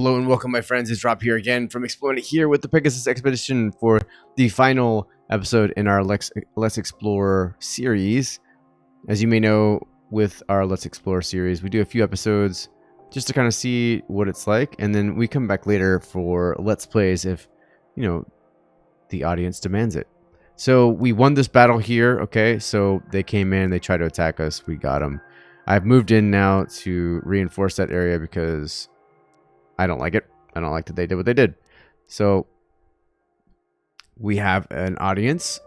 Hello and welcome, my friends. It's Rob here again from Exploring It here with the Pegasus expedition for the final episode in our Let's Explore series. As you may know, with our Let's Explore series, we do a few episodes just to kind of see what it's like, and then we come back later for Let's Plays if, you know, the audience demands it. So we won this battle here, okay? So they came in, they tried to attack us, we got them. I've moved in now to reinforce that area because I don't like it. I don't like that they did what they did. So we have an audience.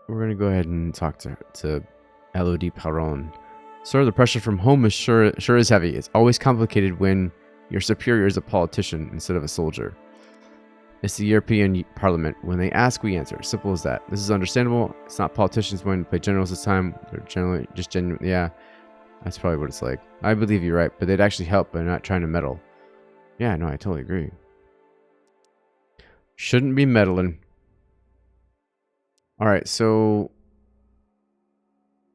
We're going to go ahead and talk to Elodie Perron. Sir, the pressure from home is sure is heavy. It's always complicated when your superior is a politician instead of a soldier. It's the European Parliament. When they ask, we answer. Simple as that. This is understandable. It's not politicians wanting to play generals this time. They're generally just genuine. Yeah, that's probably what it's like. I believe you're right, but they'd actually help by not trying to meddle. Yeah, no, I totally agree. Shouldn't be meddling. All right, so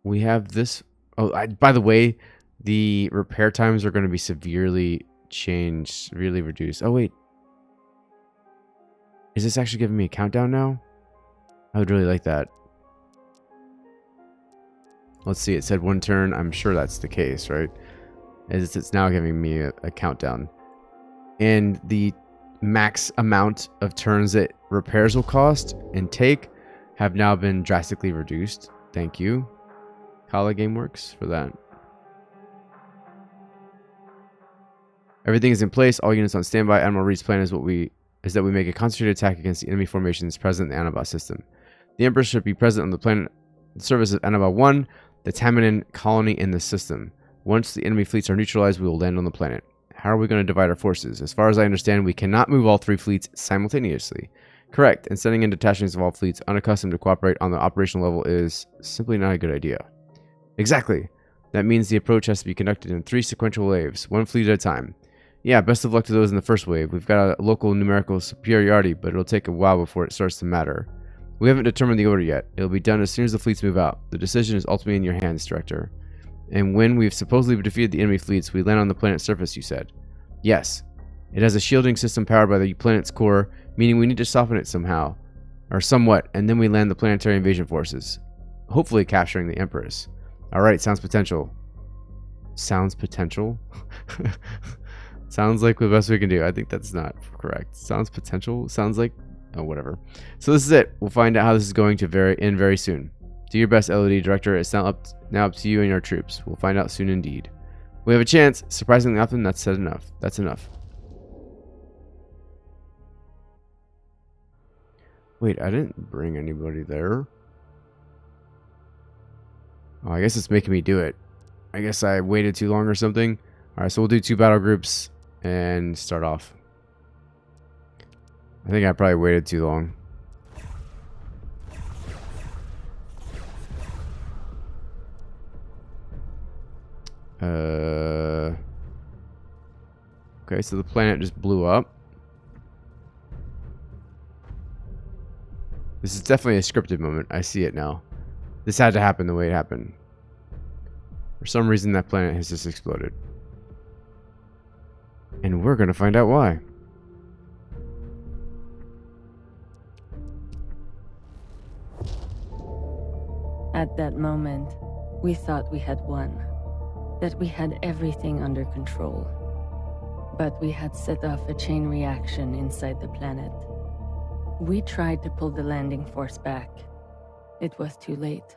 we have this. Oh, by the way, the repair times are going to be severely changed, severely reduced. Oh, wait. Is this actually giving me a countdown now? I would really like that. Let's see. It said 1 turn. I'm sure that's the case, right? It's now giving me a countdown. And the max amount of turns that repairs will cost and take have now been drastically reduced. Thank you, Kala Gameworks, for that. Everything is in place. All units on standby. Admiral Reed's plan is that we make a concentrated attack against the enemy formations present in the Anabot system. The Emperor should be present on the planet in service of Anabot 1, the Tamanin colony in the system. Once the enemy fleets are neutralized, we will land on the planet. How are we going to divide our forces? As far as I understand, we cannot move all 3 fleets simultaneously. Correct, and sending in detachments of all fleets unaccustomed to cooperate on the operational level is simply not a good idea. Exactly. That means the approach has to be conducted in 3 sequential waves, 1 fleet at a time. Yeah, best of luck to those in the first wave. We've got a local numerical superiority, but it'll take a while before it starts to matter. We haven't determined the order yet. It'll be done as soon as the fleets move out. The decision is ultimately in your hands, Director. And when we've supposedly defeated the enemy fleets, we land on the planet's surface, you said. Yes. It has a shielding system powered by the planet's core, meaning we need to soften it somehow. Or somewhat, and then we land the planetary invasion forces. Hopefully capturing the Empress. Alright, sounds potential. Sounds potential? Sounds like the best we can do. I think that's not correct. Sounds potential? Sounds like... Oh, whatever. So this is it. We'll find out how this is going to end very soon. Do your best, LOD Director. It's now up to you and your troops. We'll find out soon indeed. We have a chance. Surprisingly often, that's said enough. That's enough. Wait, I didn't bring anybody there. Oh, I guess it's making me do it. I guess I waited too long or something. Alright, so we'll do 2 battle groups and start off. I think I probably waited too long. Okay, so the planet just blew up. This is definitely a scripted moment. I see it now. This had to happen the way it happened. For some reason, that planet has just exploded. And we're gonna find out why. At that moment, we thought we had won. That we had everything under control. But we had set off a chain reaction inside the planet. We tried to pull the landing force back. It was too late.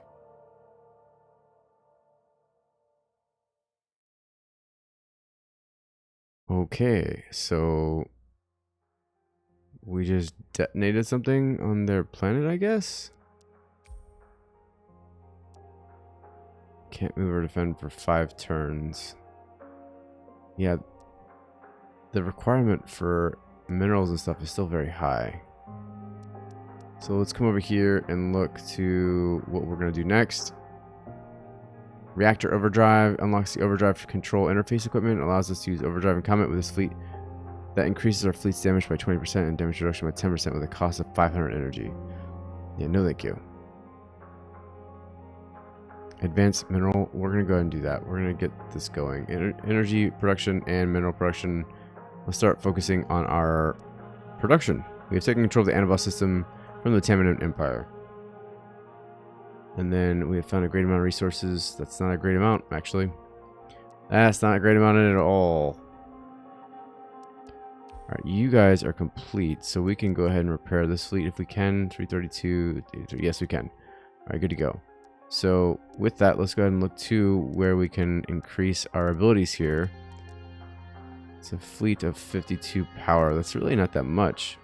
Okay, so we just detonated something on their planet, I guess? Can't move or defend for 5 turns. Yeah, the requirement for minerals and stuff is still very high. So let's come over here and look to what we're going to do next. Reactor overdrive unlocks the overdrive control interface equipment. Allows us to use overdrive in combat with this fleet. That increases our fleet's damage by 20% and damage reduction by 10% with a cost of 500 energy. Yeah, no thank you. Advanced mineral. We're going to go ahead and do that. We're going to get this going. Energy production and mineral production let's start focusing on our production. We have taken control of the Anabot system from the Tamanent Empire. And then we have found a great amount of resources. That's not a great amount, actually. That's not a great amount at all. Alright, you guys are complete, so we can go ahead and repair this fleet if we can. 332. Yes, we can. Alright, good to go. So, with that, let's go ahead and look to where we can increase our abilities here. It's a fleet of 52 power. That's really not that much.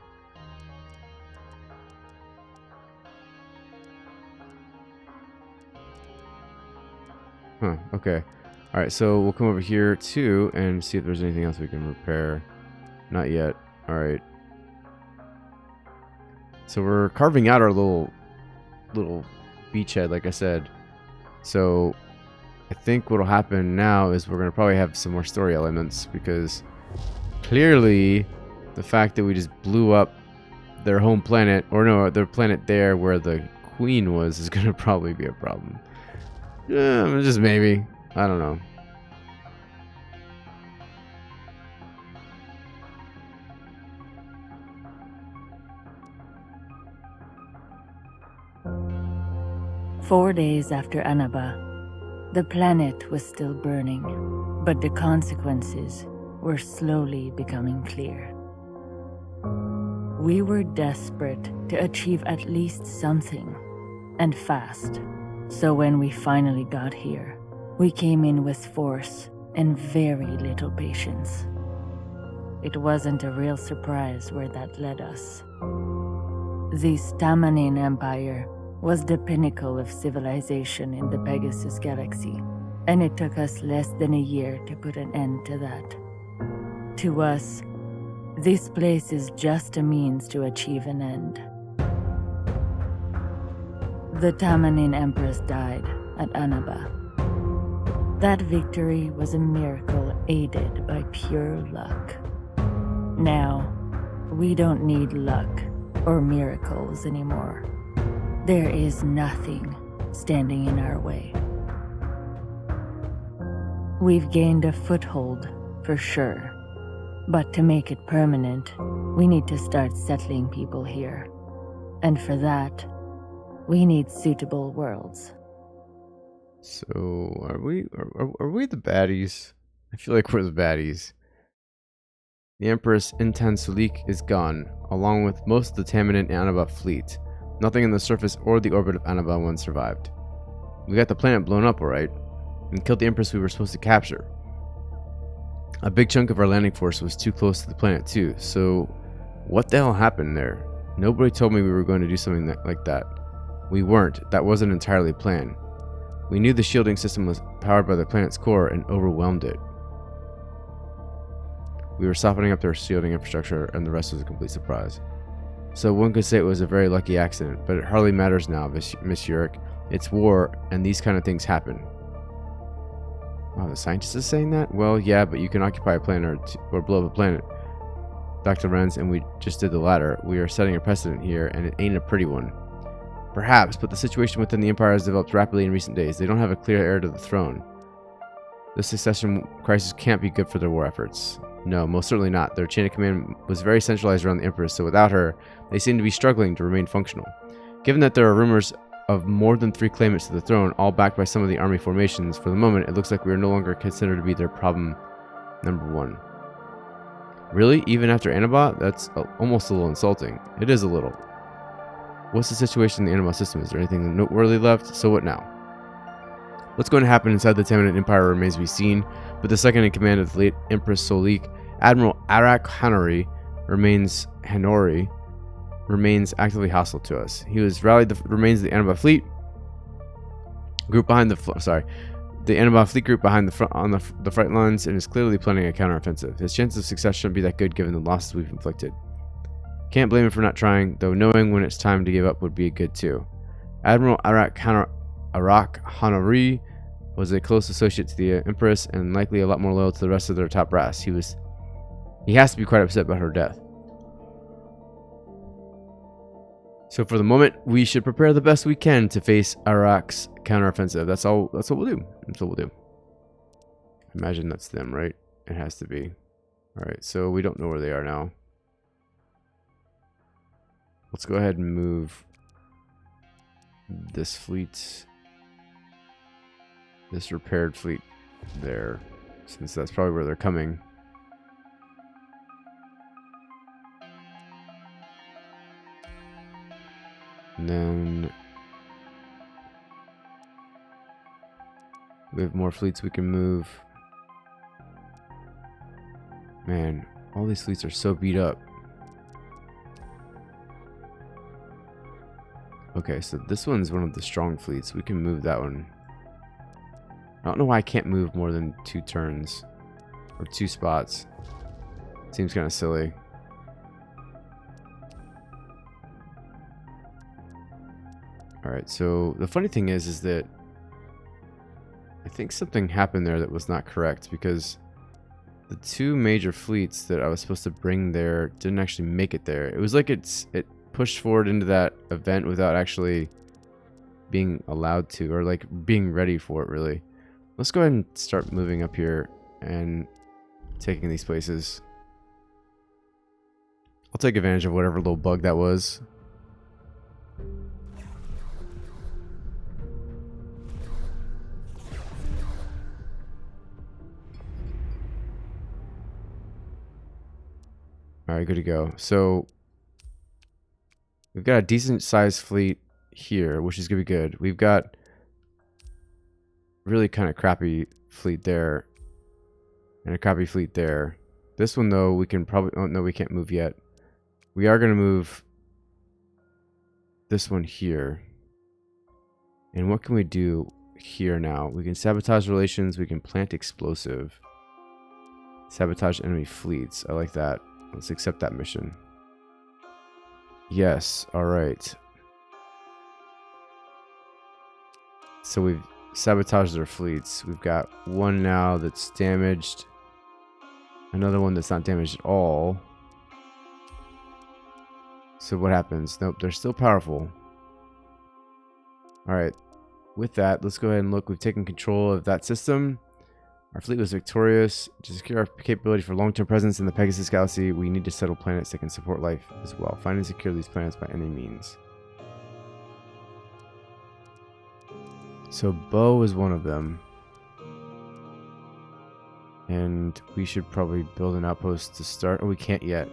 Huh, okay. Alright, so we'll come over here too and see if there's anything else we can repair. Not yet. Alright. So we're carving out our little beachhead, like I said. So I think what'll happen now is we're going to probably have some more story elements, because clearly the fact that we just blew up their home planet, or no, their planet there where the queen was, is going to probably be a problem. Just maybe. I don't know. Four days after Anabot, the planet was still burning, but the consequences were slowly becoming clear. We were desperate to achieve at least something, and fast. So when we finally got here, we came in with force and very little patience. It wasn't a real surprise where that led us. The Tamanent Empire was the pinnacle of civilization in the Pegasus galaxy, and it took us less than a year to put an end to that. To us, this place is just a means to achieve an end. The Tamanent Empress died at Anabot. That victory was a miracle aided by pure luck. Now, we don't need luck or miracles anymore. There is nothing standing in our way. We've gained a foothold, for sure. But to make it permanent, we need to start settling people here. And for that, we need suitable worlds. So, are we the baddies? I feel like we're the baddies. The Empress Sulik is gone, along with most of the Tamanent Anabot fleet. Nothing in the surface or the orbit of Anabot 1 survived. We got the planet blown up, alright, and killed the Empress we were supposed to capture. A big chunk of our landing force was too close to the planet too, so what the hell happened there? Nobody told me we were going to do something like that. We weren't. That wasn't entirely planned. We knew the shielding system was powered by the planet's core and overwhelmed it. We were softening up their shielding infrastructure, and the rest was a complete surprise. So one could say it was a very lucky accident, but it hardly matters now, Miss Yurik. It's war, and these kind of things happen. Wow, the scientist is saying that? Well, yeah, but you can occupy a planet or blow up a planet. Dr. Renz, and we just did the latter. We are setting a precedent here, and it ain't a pretty one. Perhaps, but the situation within the Empire has developed rapidly in recent days. They don't have a clear heir to the throne. The succession crisis can't be good for their war efforts. No, most certainly not. Their chain of command was very centralized around the Empress, so without her, they seem to be struggling to remain functional. Given that there are rumors of more than 3 claimants to the throne, all backed by some of the army formations, for the moment, it looks like we are no longer considered to be their problem number 1. Really? Even after Anabot? That's almost a little insulting. It is a little. What's the situation in the Anabot system? Is there anything noteworthy left? So what now? What's going to happen inside the Tamanent Empire remains to be seen, but the second in command of the late Empress Solik, Admiral Arak Hanori, remains actively hostile to us. He has rallied the remains of the Anabot fleet group behind the Anabot fleet group behind the front on the front lines, and is clearly planning a counteroffensive. His chances of success shouldn't be that good given the losses we've inflicted. Can't blame him for not trying, though knowing when it's time to give up would be good too. Admiral Arak Hanori was a close associate to the Empress and likely a lot more loyal to the rest of their top brass. He has to be quite upset about her death. So for the moment, we should prepare the best we can to face Arak's counteroffensive. That's what we'll do. That's what we'll do. Imagine that's them, right? It has to be. Alright, so we don't know where they are now. Let's go ahead and move this fleet, this repaired fleet there, since that's probably where they're coming. And then we have more fleets we can move. Man, all these fleets are so beat up. Okay, so this one's one of the strong fleets. We can move that one. I don't know why I can't move more than 2 turns. Or 2 spots. Seems kind of silly. Alright, so the funny thing is that I think something happened there that was not correct, because the 2 major fleets that I was supposed to bring there didn't actually make it there. It was like it pushed forward into that event without actually being allowed to, or like being ready for it, really. Let's go ahead and start moving up here and taking these places. I'll take advantage of whatever little bug that was. Alright, good to go. So we've got a decent sized fleet here, which is gonna be good. We've got really kind of crappy fleet there and a crappy fleet there. This one though, we can probably, oh no, we can't move yet. We are gonna move this one here. And what can we do here now? We can sabotage relations, we can plant explosive. Sabotage enemy fleets. I like that. Let's accept that mission. Yes, alright. So we've sabotaged their fleets. We've got one now that's damaged. Another one that's not damaged at all. So what happens? Nope, they're still powerful. Alright. With that, let's go ahead and look. We've taken control of that system. Our fleet was victorious. To secure our capability for long-term presence in the Pegasus galaxy, we need to settle planets that can support life as well. Find and secure these planets by any means. So Bo is one of them. And we should probably build an outpost to start. Oh, we can't yet.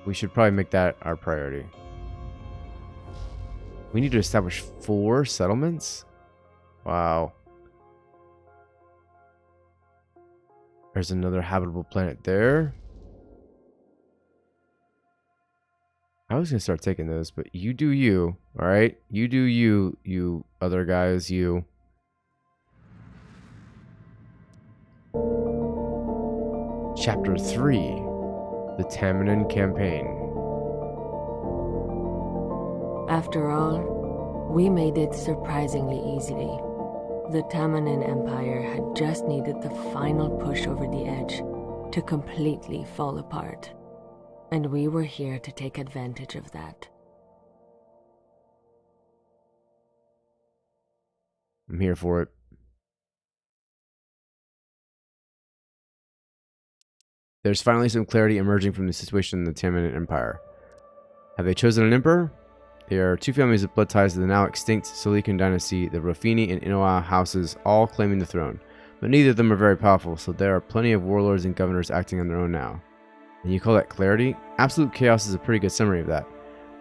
We should probably make that our priority. We need to establish 4 settlements? Wow. There's another habitable planet there. I was going to start taking those, but you do you, alright? You do you, you other guys, you. Chapter 3. The Tamanin Campaign. After all, we made it surprisingly easily. The Tamanin Empire had just needed the final push over the edge to completely fall apart. And we were here to take advantage of that. I'm here for it. There's finally some clarity emerging from the situation in the Tamanin Empire. Have they chosen an emperor? There are 2 families of blood ties to the now extinct Silican dynasty, the Rafini and Inoa houses, all claiming the throne. But neither of them are very powerful, so there are plenty of warlords and governors acting on their own now. And you call that clarity? Absolute chaos is a pretty good summary of that.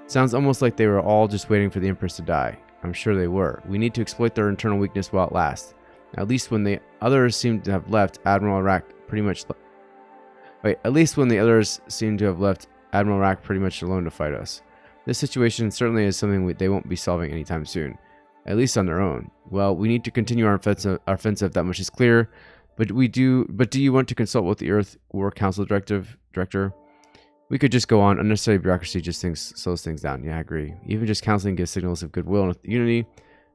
Sounds almost like they were all just waiting for the Empress to die. I'm sure they were. We need to exploit their internal weakness while it lasts. At least when the others seem to have left, Admiral Rack pretty much alone to fight us. This situation certainly is something they won't be solving anytime soon, at least on their own. Well, we need to continue our offensive. That much is clear. But do you want to consult with the Earth War Council director? We could just go on. Unnecessary bureaucracy just slows things down. Yeah, I agree. Even just counseling gives signals of goodwill and unity.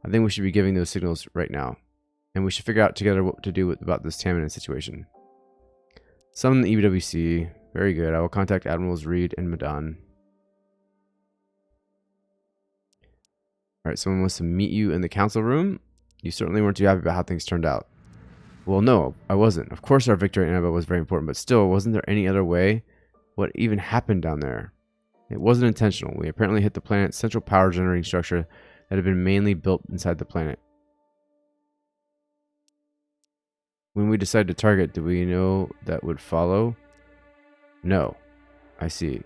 I think we should be giving those signals right now, and we should figure out together what to do about this Tamanin situation. Summon the EBWC. Very good. I will contact Admirals Reed and Madan. Alright, someone wants to meet you in the council room. You certainly weren't too happy about how things turned out. Well, no, I wasn't. Of course our victory at Anabot was very important, but still, wasn't there any other way? What even happened down there? It wasn't intentional. We apparently hit the planet's central power generating structure that had been mainly built inside the planet. When we decided to target, did we know that would follow? No. I see.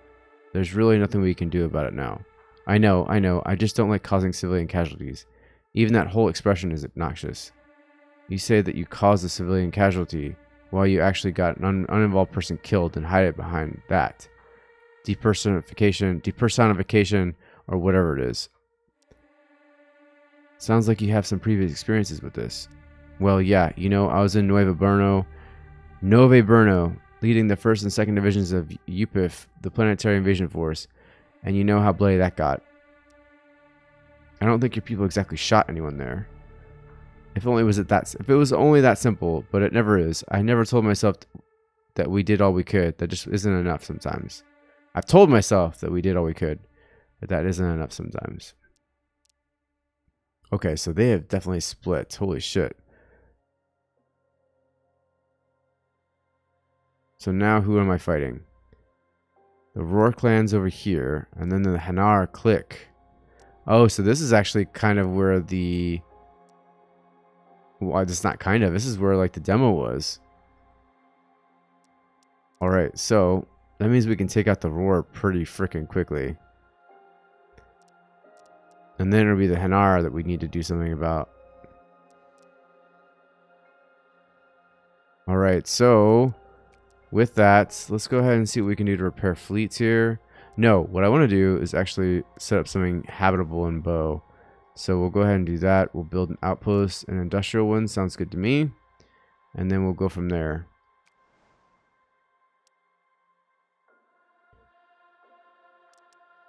There's really nothing we can do about it now. I know. I just don't like causing civilian casualties. Even that whole expression is obnoxious. You say that you caused a civilian casualty while you actually got an uninvolved person killed and hide it behind that. Depersonification, or whatever it is. Sounds like you have some previous experiences with this. Well, yeah, you know, I was in Nove Burno, leading the 1st and 2nd Divisions of UPIF, the Planetary Invasion Force, and you know how bloody that got. I don't think your people exactly shot anyone there. If it was only that simple, but it never is. I never told myself that we did all we could. That just isn't enough sometimes. I've told myself that we did all we could, but that isn't enough sometimes. Okay, so they have definitely split. Holy shit. So now who am I fighting? The Roar clan's over here, and then the Hanar clique. Oh, so this is actually kind of where the... Well, it's not kind of. This is where, like, the demo was. Alright, so that means we can take out the Roar pretty freaking quickly. And then it'll be the Hanar that we need to do something about. Alright, so... With that, let's go ahead and see what we can do to repair fleets here. No, what I want to do is actually set up something habitable in Bow. So we'll go ahead and do that. We'll build an outpost, an industrial one. Sounds good to me. And then we'll go from there.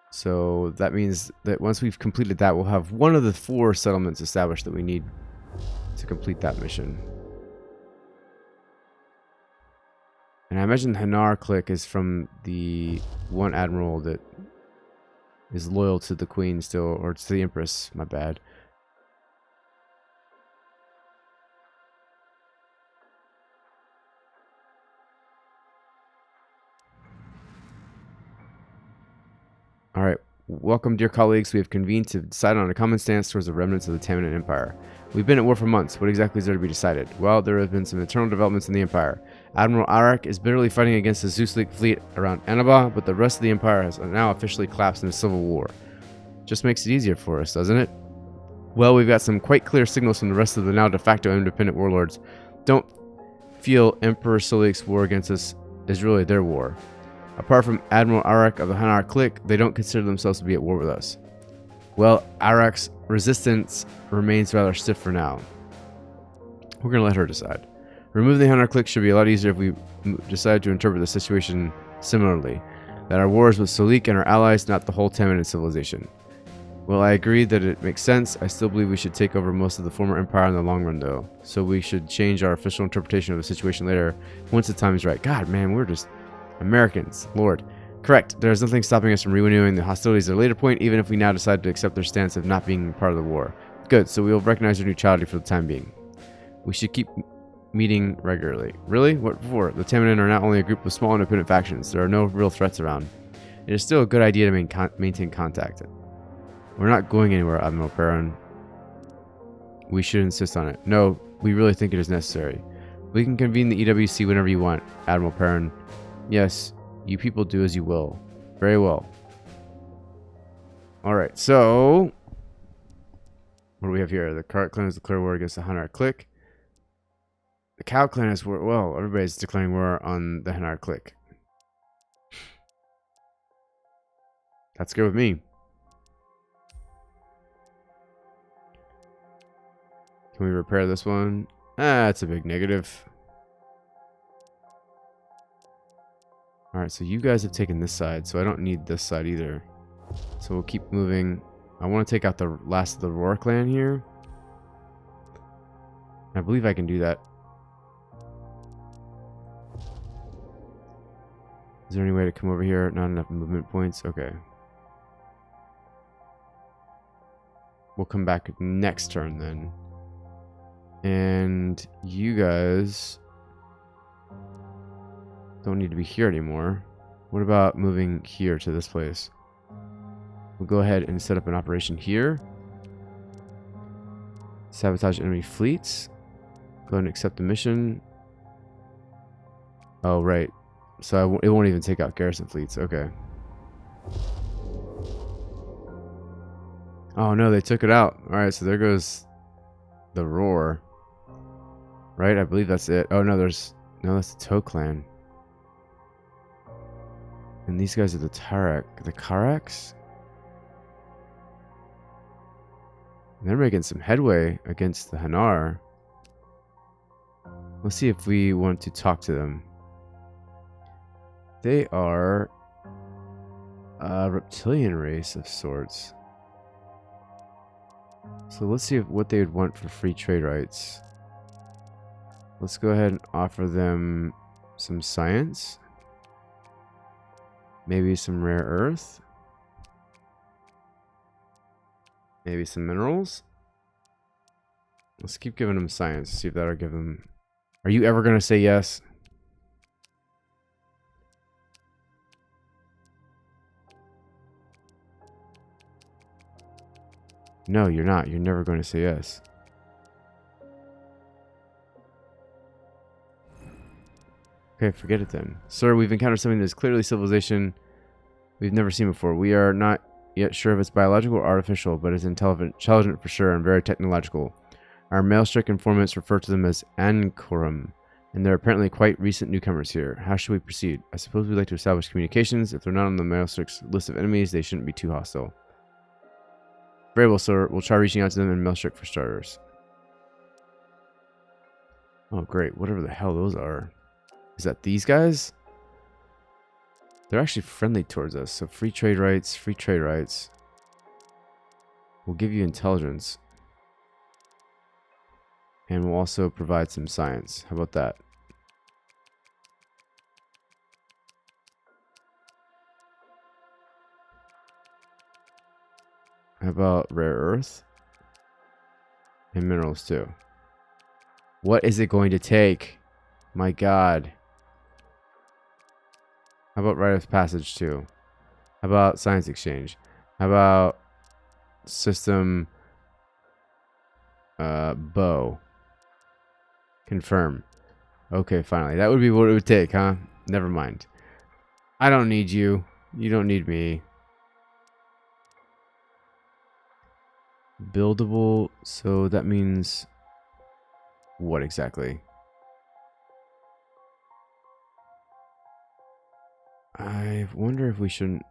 So that means that once we've completed that, we'll have one of the 4 settlements established that we need to complete that mission. And I imagine the Hanar clique is from the one admiral that is loyal to the queen still, or to the empress, my bad. Alright, welcome dear colleagues. We have convened to decide on a common stance towards the remnants of the Tamanid Empire. We've been at war for months. What exactly is there to be decided? Well, there have been some internal developments in the Empire. Admiral Arak is bitterly fighting against the Zeus League fleet around Anabot, but the rest of the Empire has now officially collapsed in a civil war. Just makes it easier for us, doesn't it? Well, we've got some quite clear signals from the rest of the now de facto independent warlords. Don't feel Emperor Solik's war against us is really their war. Apart from Admiral Arak of the Hanar clique, they don't consider themselves to be at war with us. Well, Arak's resistance remains rather stiff for now. We're going to let her decide. Removing the Hanar clique should be a lot easier if we decide to interpret the situation similarly. That our war is with Solik and our allies, not the whole Tamanid civilization. Well, I agree that it makes sense. I still believe we should take over most of the former empire in the long run, though. So we should change our official interpretation of the situation later, once the time is right. God, man, we're just Americans. Lord. Correct. There's nothing stopping us from renewing the hostilities at a later point, even if we now decide to accept their stance of not being part of the war. Good, so we will recognize their neutrality for the time being. We should keep meeting regularly. Really? What for? The Tamanid are not only a group of small independent factions. There are no real threats around. It is still a good idea to maintain contact. We're not going anywhere, Admiral Perrin. We should insist on it. No, we really think it is necessary. We can convene the EWC whenever you want, Admiral Perrin. Yes, you people do as you will. Very well. Alright, so... What do we have here? The Cart Clan is declaring war against the Hanar clique. The Cow Clan is war... Well, everybody's declaring war on the Hanar clique. That's good with me. Can we repair this one? Ah, it's a big negative. Alright, so you guys have taken this side, so I don't need this side either. So we'll keep moving. I want to take out the last of the Roar clan here. I believe I can do that. Is there any way to come over here? Not enough movement points? Okay. We'll come back next turn then. And you guys don't need to be here anymore. What about moving here to this place? We'll go ahead and set up an operation here. Sabotage enemy fleets. Go ahead and accept the mission. Oh, right. So it won't even take out garrison fleets. Okay. Oh, no, they took it out. Alright, so there goes the roar. Right? I believe that's it. Oh, no, that's the Toe Clan. And these guys are the Karaks? They're making some headway against the Hanar. Let's see if we want to talk to them. They are a reptilian race of sorts. So let's see what they would want for free trade rights. Let's go ahead and offer them some science. Maybe some rare earth. Maybe some minerals. Let's keep giving them science. See if that'll give them... Are you ever going to say yes? No, you're not. You're never going to say yes. Okay, forget it then. Sir, we've encountered something that is clearly civilization we've never seen before. We are not yet sure if it's biological or artificial, but it's intelligent for sure and very technological. Our Maelstrom informants refer to them as Anchorum, and they're apparently quite recent newcomers here. How should we proceed? I suppose we'd like to establish communications. If they're not on the Maelstrom's list of enemies, they shouldn't be too hostile. Very well, sir. We'll try reaching out to them in Maelstrom for starters. Oh, great. Whatever the hell those are. Is that these guys? They're actually friendly towards us. So free trade rights, free trade rights. We'll give you intelligence. And we'll also provide some science. How about that? How about rare earth? And minerals too. What is it going to take? My God. How about rite of passage too? How about science exchange? How about system bow? Confirm. Okay, finally. That would be what it would take, huh? Never mind. I don't need you. You don't need me. Buildable. So that means what exactly? I wonder if we shouldn't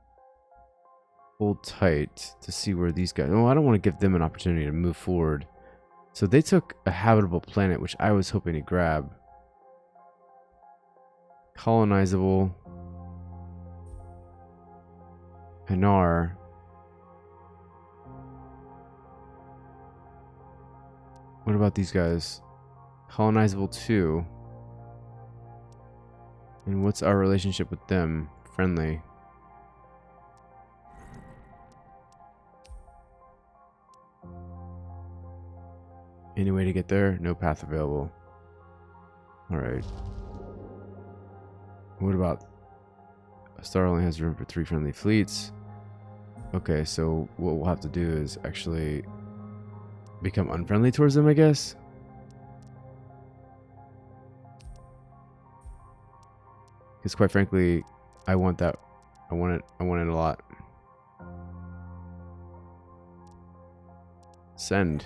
hold tight to see where these guys... Oh, I don't want to give them an opportunity to move forward. So they took a habitable planet, which I was hoping to grab. Colonizable. Hanar. What about these guys? Colonizable too. And what's our relationship with them? Friendly. Any way to get there? No path available. Alright. What about... Star only has room for 3 friendly fleets. Okay, so what we'll have to do is actually become unfriendly towards them, I guess. Because quite frankly, I want that. I want it a lot. Send.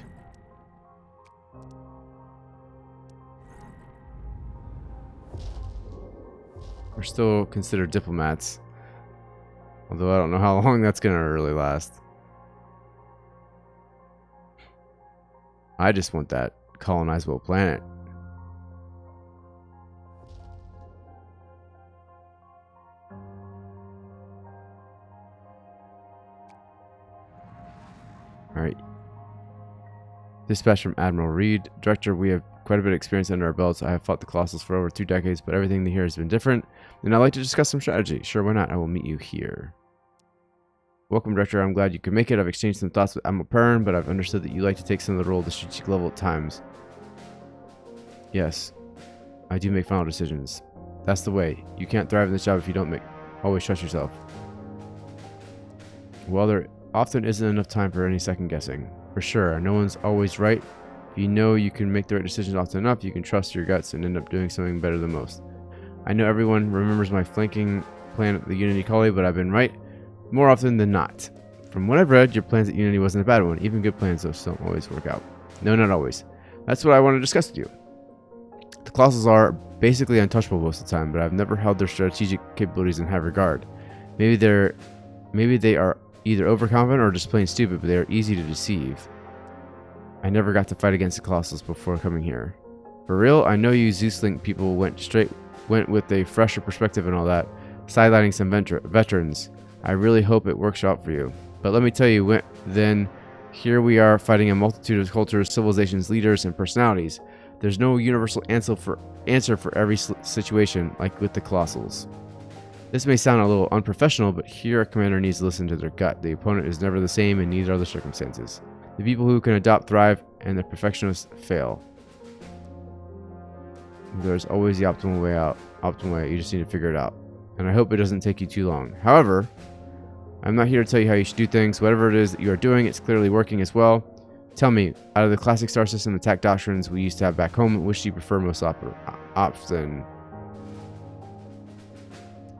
We're still considered diplomats. Although I don't know how long that's gonna really last. I just want that colonizable planet. Alright. Dispatch from Admiral Reed. Director, we have quite a bit of experience under our belts. I have fought the Colossus for over 2 decades, but everything here has been different, and I'd like to discuss some strategy. Sure, why not? I will meet you here. Welcome, Director. I'm glad you could make it. I've exchanged some thoughts with Anabot, but I've understood that you like to take some of the role at the strategic level at times. Yes, I do make final decisions. That's the way. You can't thrive in this job if you don't always trust yourself. Well, there often isn't enough time for any second guessing. For sure, no one's always right. If you know you can make the right decisions often enough, you can trust your guts and end up doing something better than most. I know everyone remembers my flanking plan at the Unity Colony, but I've been right more often than not. From what I've read, your plans at Unity wasn't a bad one. Even good plans, though, don't always work out. No, not always. That's what I want to discuss with you. The Colossals are basically untouchable most of the time, but I've never held their strategic capabilities in high regard. Maybe they are either overconfident or just plain stupid, but they are easy to deceive. I never got to fight against the Colossals before coming here. For real, I know you Zeus-Link people went with a fresher perspective and all that, sidelining some veterans. I really hope it works out for you. But let me tell you, then here we are fighting a multitude of cultures, civilizations, leaders, and personalities. There's no universal answer for every situation, like with the Colossals. This may sound a little unprofessional, but here a commander needs to listen to their gut. The opponent is never the same, and neither are the circumstances. The people who can adopt thrive, and the perfectionists fail. There's always the optimal way. You just need to figure it out. And I hope it doesn't take you too long. However, I'm not here to tell you how you should do things. Whatever it is that you are doing, it's clearly working as well. Tell me, out of the classic star system attack doctrines we used to have back home, which do you prefer most often?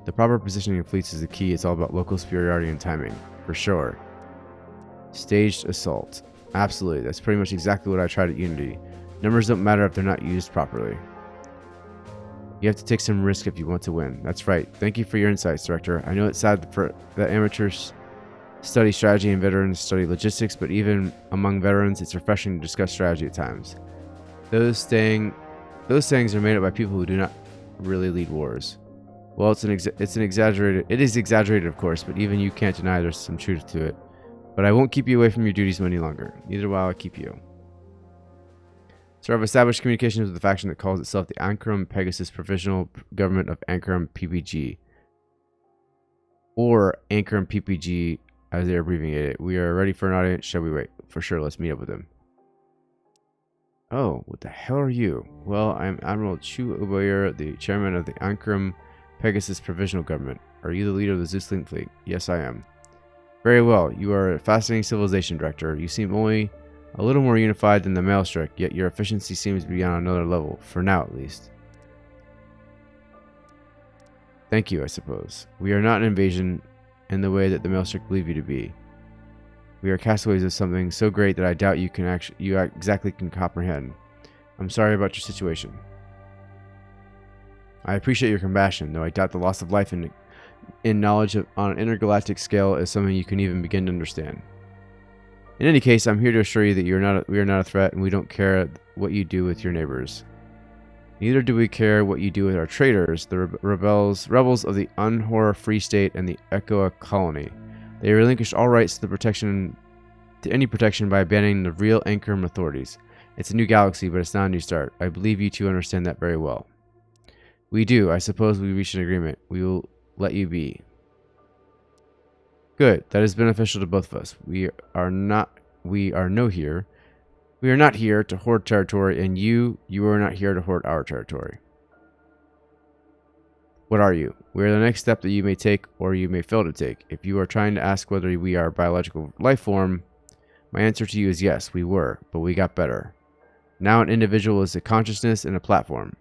The proper positioning of fleets is the key. It's all about local superiority and timing, for sure. Staged assault. Absolutely, that's pretty much exactly what I tried at Unity. Numbers don't matter if they're not used properly. You have to take some risk if you want to win. That's right. Thank you for your insights, Director. I know it's sad that amateurs study strategy and veterans study logistics, but even among veterans, it's refreshing to discuss strategy at times. Those sayings are made up by people who do not really lead wars. Well, it is exaggerated, of course, but even you can't deny there's some truth to it. But I won't keep you away from your duties any longer. Neither will I keep you. So I've established communications with the faction that calls itself the Anchorum Pegasus Provisional Government of Anchorum PPG. Or Anchorum PPG, as they abbreviate it. We are ready for an audience. Shall we wait? For sure, let's meet up with them. Oh, what the hell are you? Well, I'm Admiral Chu Uboyer, the chairman of the Anchorum Pegasus Provisional Government. Are you the leader of the Zeus-Link fleet? Yes, I am. Very well. You are a fascinating civilization, Director. You seem only a little more unified than the Maelstrom, yet your efficiency seems to be on another level, for now at least. Thank you, I suppose. We are not an invasion in the way that the Maelstrom believe you to be. We are castaways of something so great that I doubt you exactly can comprehend. I'm sorry about your situation. I appreciate your compassion, though I doubt the loss of life in knowledge on an intergalactic scale is something you can even begin to understand. In any case, I'm here to assure you that we are not a threat, and we don't care what you do with your neighbors. Neither do we care what you do with our traitors, the rebels of the Unhor Free State and the Echoa Colony. They relinquished all rights to any protection by abandoning the real Anchorum authorities. It's a new galaxy, but it's not a new start. I believe you two understand that very well. We do. I suppose we reached an agreement. We will let you be. Good. That is beneficial to both of us. We are not here to hoard territory, and you are not here to hoard our territory. What are you? We are the next step that you may take, or you may fail to take. If you are trying to ask whether we are a biological life form, my answer to you is yes, we were, but we got better. Now an individual is a consciousness and a platform.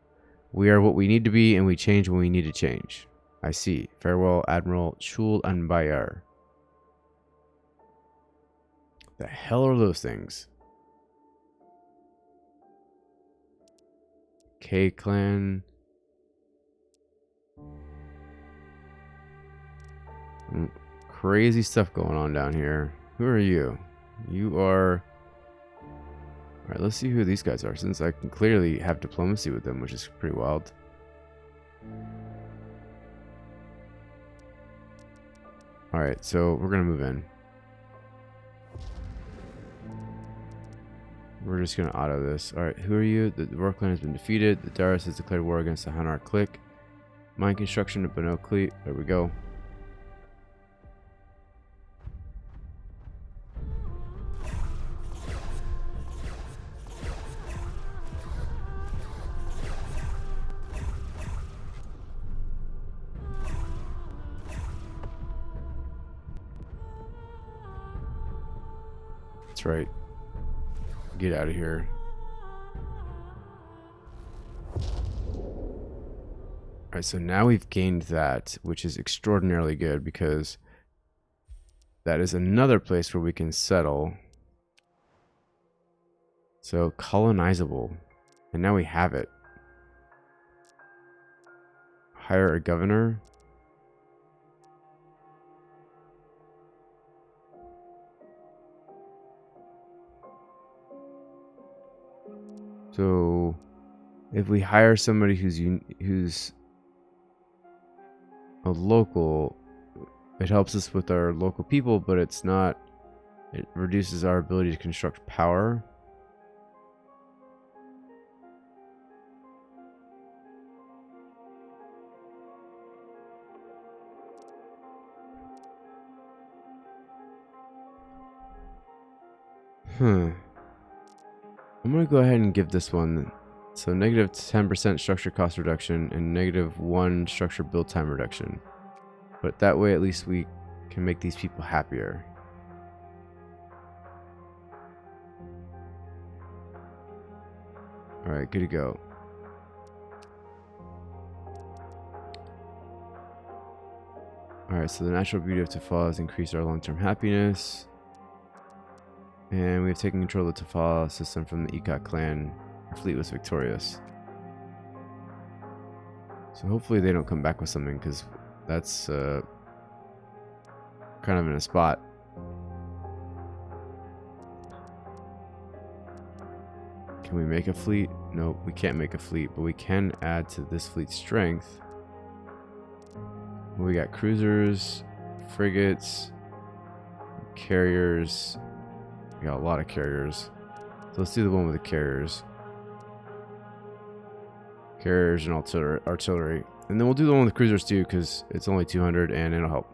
We are what we need to be, and we change when we need to change. I see. Farewell, Admiral Chul Anbayar. The hell are those things? K-Clan. Crazy stuff going on down here. Who are you? You are... Alright, let's see who these guys are, since I can clearly have diplomacy with them, which is pretty wild. Alright, so we're gonna move in. We're just gonna auto this. Alright, who are you? The Royal Clan has been defeated. The Darius has declared war against the Hanar clique. Mine construction at Bonocli. There we go. That's right. Get out of here. Alright, so now we've gained that, which is extraordinarily good because that is another place where we can settle. So, colonizable. And now we have it. Hire a governor. So, if we hire somebody who's a local, it helps us with our local people, but it reduces our ability to construct power. I'm going to go ahead and give this one. So negative 10% structure cost reduction and negative 1 structure build time reduction. But that way at least we can make these people happier. Alright, good to go. Alright, so the natural beauty of Tafal has increased our long-term happiness. And we have taken control of the Tafal system from the Ekot clan. Our fleet was victorious. So hopefully they don't come back with something, because that's kind of in a spot. Can we make a fleet? Nope, we can't make a fleet, but we can add to this fleet's strength. We got cruisers, frigates, carriers. We got a lot of carriers. So let's do the one with the carriers. Carriers and artillery. And then we'll do the one with the cruisers too, because it's only 200 and it'll help.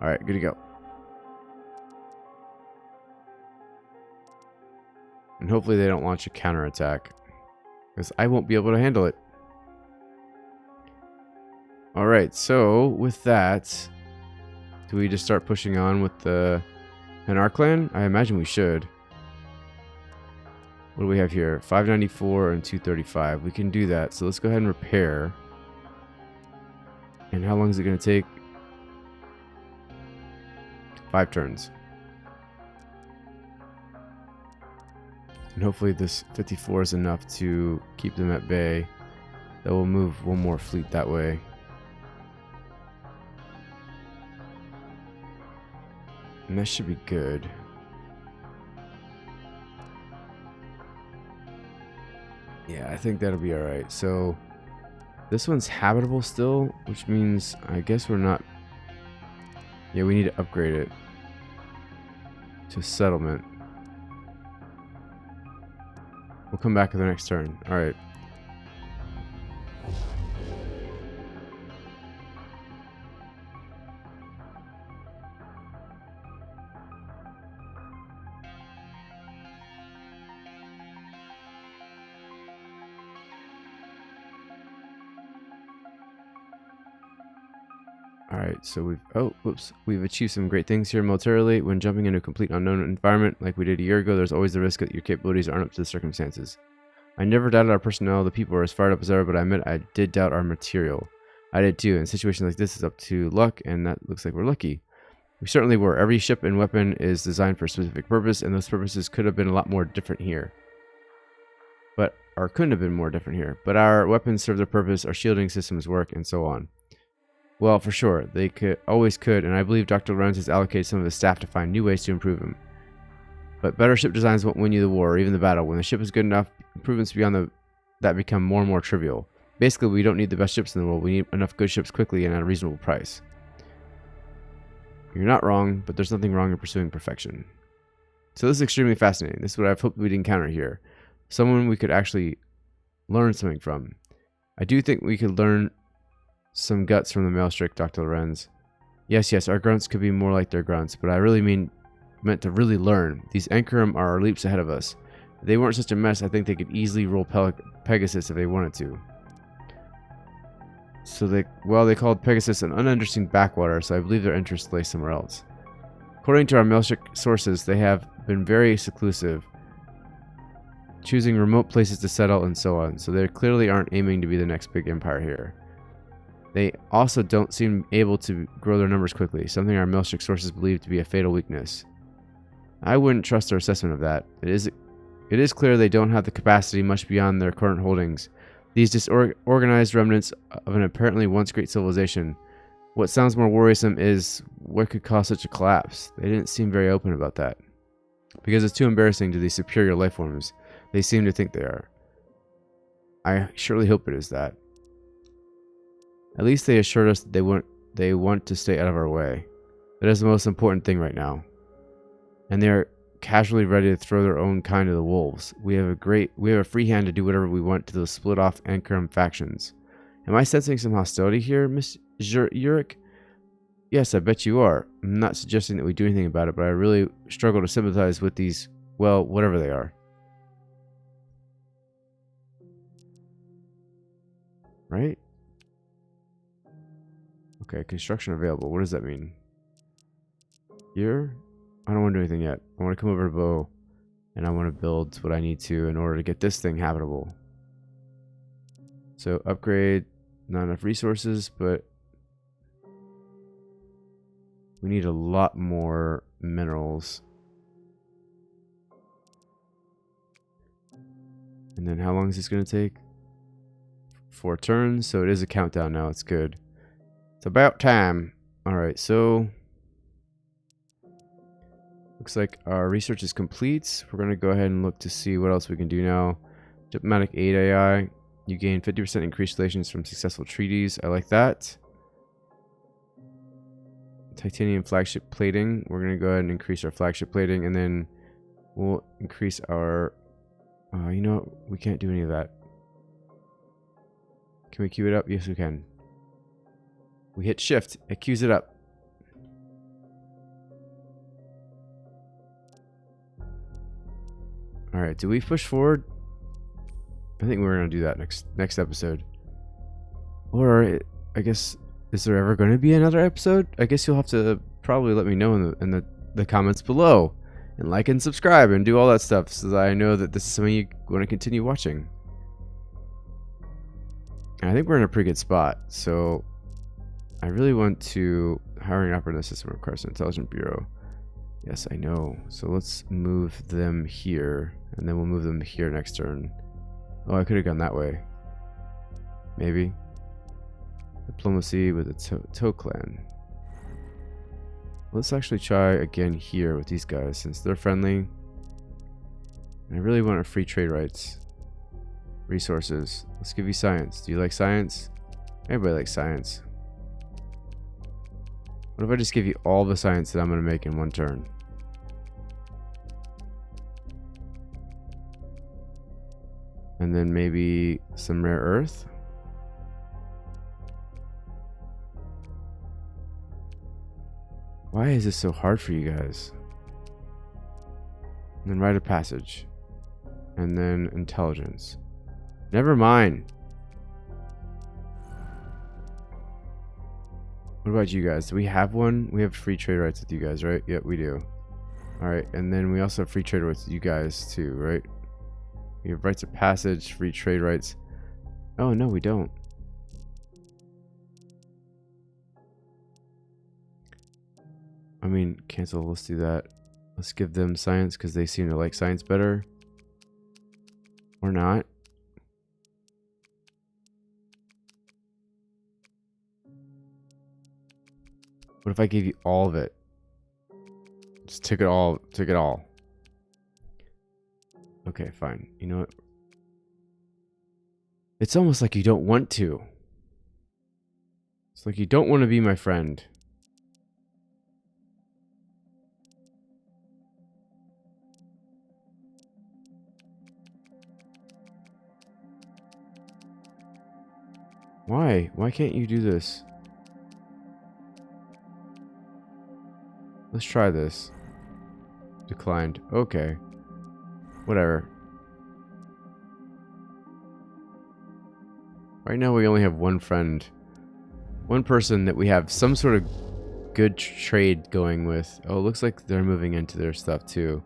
Alright, good to go. And hopefully they don't launch a counterattack, because I won't be able to handle it. Alright, so with that, do we just start pushing on with the Hanar clan? I imagine we should. What do we have here? 594 and 235. We can do that. So let's go ahead and repair. And how long is it going to take? 5 turns. And hopefully this 54 is enough to keep them at bay. That will move one more fleet that way. And that should be good. Yeah, I think that'll be alright. So, this one's habitable still, which means I guess we're not... Yeah, we need to upgrade it to settlement. We'll come back to the next turn. Alright. Alright, so we've achieved some great things here militarily. When jumping into a complete unknown environment like we did a year ago, there's always the risk that your capabilities aren't up to the circumstances. I never doubted our personnel, the people were as fired up as ever, but I admit I did doubt our material. I did too, and situations like this is up to luck, and that looks like we're lucky. We certainly were. Every ship and weapon is designed for a specific purpose, and those purposes could have been a lot more different here. Or couldn't have been more different here. But our weapons serve their purpose, our shielding systems work, and so on. Well, for sure, they always could, and I believe Dr. Lorenz has allocated some of his staff to find new ways to improve them. But better ship designs won't win you the war or even the battle. When the ship is good enough, improvements beyond that become more and more trivial. Basically, we don't need the best ships in the world. We need enough good ships quickly and at a reasonable price. You're not wrong, but there's nothing wrong in pursuing perfection. So this is extremely fascinating. This is what I've hoped we'd encounter here. Someone we could actually learn something from. I do think we could learn some guts from the Maelstrom, Dr. Lorenz. Yes, our grunts could be more like their grunts, but I really meant to really learn. These Anchorum are leaps ahead of us. If they weren't such a mess, I think they could easily roll Pegasus if they wanted to. So they called Pegasus an uninteresting backwater, so I believe their interests lay somewhere else. According to our Melchik sources, they have been very seclusive, choosing remote places to settle and so on, so they clearly aren't aiming to be the next big empire here. They also don't seem able to grow their numbers quickly, something our Melchik sources believe to be a fatal weakness. I wouldn't trust their assessment of that. It is clear they don't have the capacity much beyond their current holdings. These disorganized remnants of an apparently once great civilization. What sounds more worrisome is what could cause such a collapse. They didn't seem very open about that, because it's too embarrassing to these superior life forms they seem to think they are. I surely hope it is that. At least they assured us that they want to stay out of our way. That is the most important thing right now. And they are casually ready to throw their own kind to the wolves. We have a free hand to do whatever we want to those split off Anchorum factions. Am I sensing some hostility here, Miss Yurik? Yes, I bet you are. I'm not suggesting that we do anything about it, but I really struggle to sympathize with these, well, whatever they are. Right? Okay, construction available. What does that mean? Here? I don't want to do anything yet. I want to come over to Bow, and I want to build what I need to in order to get this thing habitable. So upgrade, not enough resources, but we need a lot more minerals. And then how long is this going to take? 4 turns, so it is a countdown now. It's good. It's about time. Alright, so looks like our research is complete. We're going to go ahead and look to see what else we can do now. Diplomatic aid AI. You gain 50% increased relations from successful treaties. I like that. Titanium flagship plating. We're going to go ahead and increase our flagship plating, and then we'll increase our... you know what? We can't do any of that. Can we queue it up? Yes, we can. We hit shift. It queues it up. Alright, do we push forward? I think we're going to do that next episode. Or, I guess, is there ever going to be another episode? I guess you'll have to probably let me know in the comments below. And like and subscribe and do all that stuff so that I know that this is something you want to continue watching. And I think we're in a pretty good spot. So, I really want to... Hiring operating system requires an intelligent bureau. Yes, I know. So let's move them here. And then we'll move them here next turn. Oh, I could have gone that way. Maybe. Diplomacy with the Toe Clan. Let's actually try again here with these guys since they're friendly. And I really want our free trade rights. Resources. Let's give you science. Do you like science? Everybody likes science. What if I just give you all the science that I'm going to make in one turn? And then maybe some rare earth? Why is this so hard for you guys? And then rite of passage. And then intelligence. Never mind. What about you guys? Do we have one? We have free trade rights with you guys, right? Yep, we do. Alright, and then we also have free trade rights with you guys too, right? We have rights of passage, free trade rights. Oh, no, we don't. I mean, cancel. Let's do that. Let's give them science because they seem to like science better. Or not. What if I gave you all of it? Just took it all. Took it all. Okay, fine. You know what? It's almost like you don't want to. It's like you don't want to be my friend. Why? Why can't you do this? Let's try this. Declined. Okay. Whatever. Right now we only have one friend. One person that we have some sort of good trade going with. Oh, it looks like they're moving into their stuff too.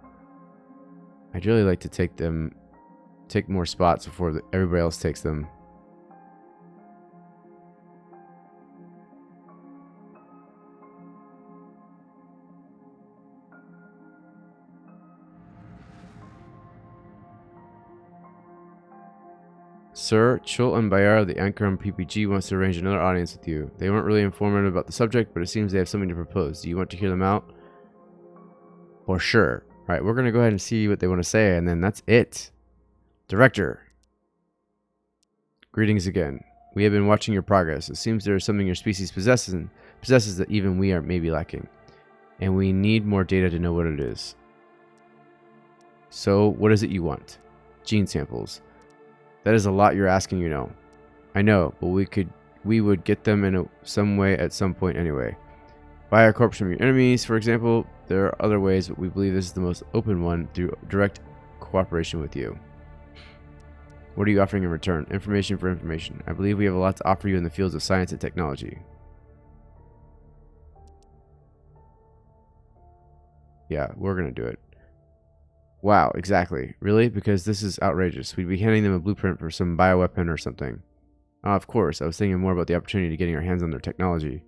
I'd really like to take more spots before everybody else takes them. Sir, Chul and Bayar of the Anchorum PPG wants to arrange another audience with you. They weren't really informative about the subject, but it seems they have something to propose. Do you want to hear them out? For sure. Alright, we're going to go ahead and see what they want to say, and then that's it. Director. Greetings again. We have been watching your progress. It seems there is something your species possesses that even we are maybe lacking. And we need more data to know what it is. So, what is it you want? Gene samples. That is a lot you're asking, you know. I know, but we would get them in some way at some point anyway. Buy a corpse from your enemies, for example. There are other ways, but we believe this is the most open one through direct cooperation with you. What are you offering in return? Information for information. I believe we have a lot to offer you in the fields of science and technology. Yeah, we're going to do it. Wow, exactly. Really? Because this is outrageous. We'd be handing them a blueprint for some bioweapon or something. Of course, I was thinking more about the opportunity to getting our hands on their technology.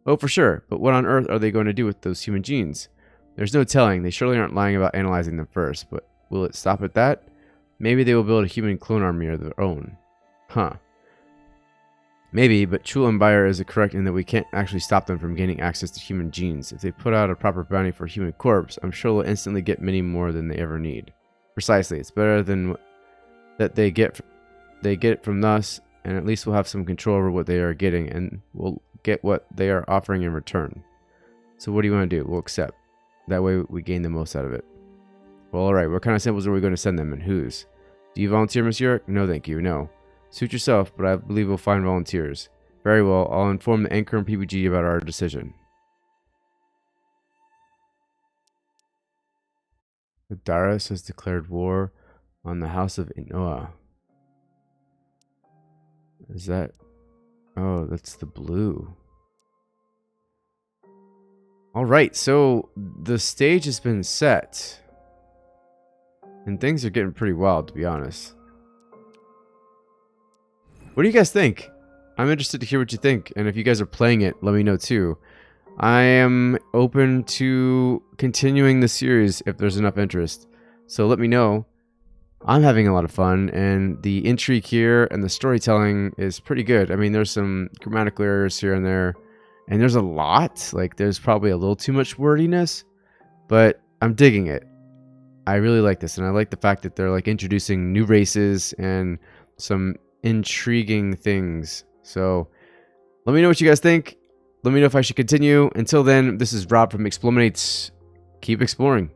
Oh, for sure. But what on earth are they going to do with those human genes? There's no telling. They surely aren't lying about analyzing them first. But will it stop at that? Maybe they will build a human clone army of their own. Huh. Maybe, but Chul and Bayer is correct in that we can't actually stop them from gaining access to human genes. If they put out a proper bounty for a human corpse, I'm sure they'll instantly get many more than they ever need. Precisely. It's better than that they get it from us, and at least we'll have some control over what they are getting, and we'll get what they are offering in return. So what do you want to do? We'll accept. That way we gain the most out of it. Well, alright. What kind of samples are we going to send them, and whose? Do you volunteer, Monsieur? No, thank you. No. Suit yourself, but I believe we'll find volunteers. Very well, I'll inform the Anchorum PPG about our decision. The Darius has declared war on the House of Inoa. Is that... Oh, that's the blue. Alright, so the stage has been set. And things are getting pretty wild, to be honest. What do you guys think? I'm interested to hear what you think, and if you guys are playing it, let me know too. I am open to continuing the series if there's enough interest. So let me know. I'm having a lot of fun, and the intrigue here and the storytelling is pretty good. I mean, there's some grammatical errors here and there, and there's a lot. Like, there's probably a little too much wordiness, but I'm digging it. I really like this, and I like the fact that they're like introducing new races and some intriguing things. So let me know what you guys think. Let me know if I should continue. Until then, this is Rob from Explormates. Keep exploring.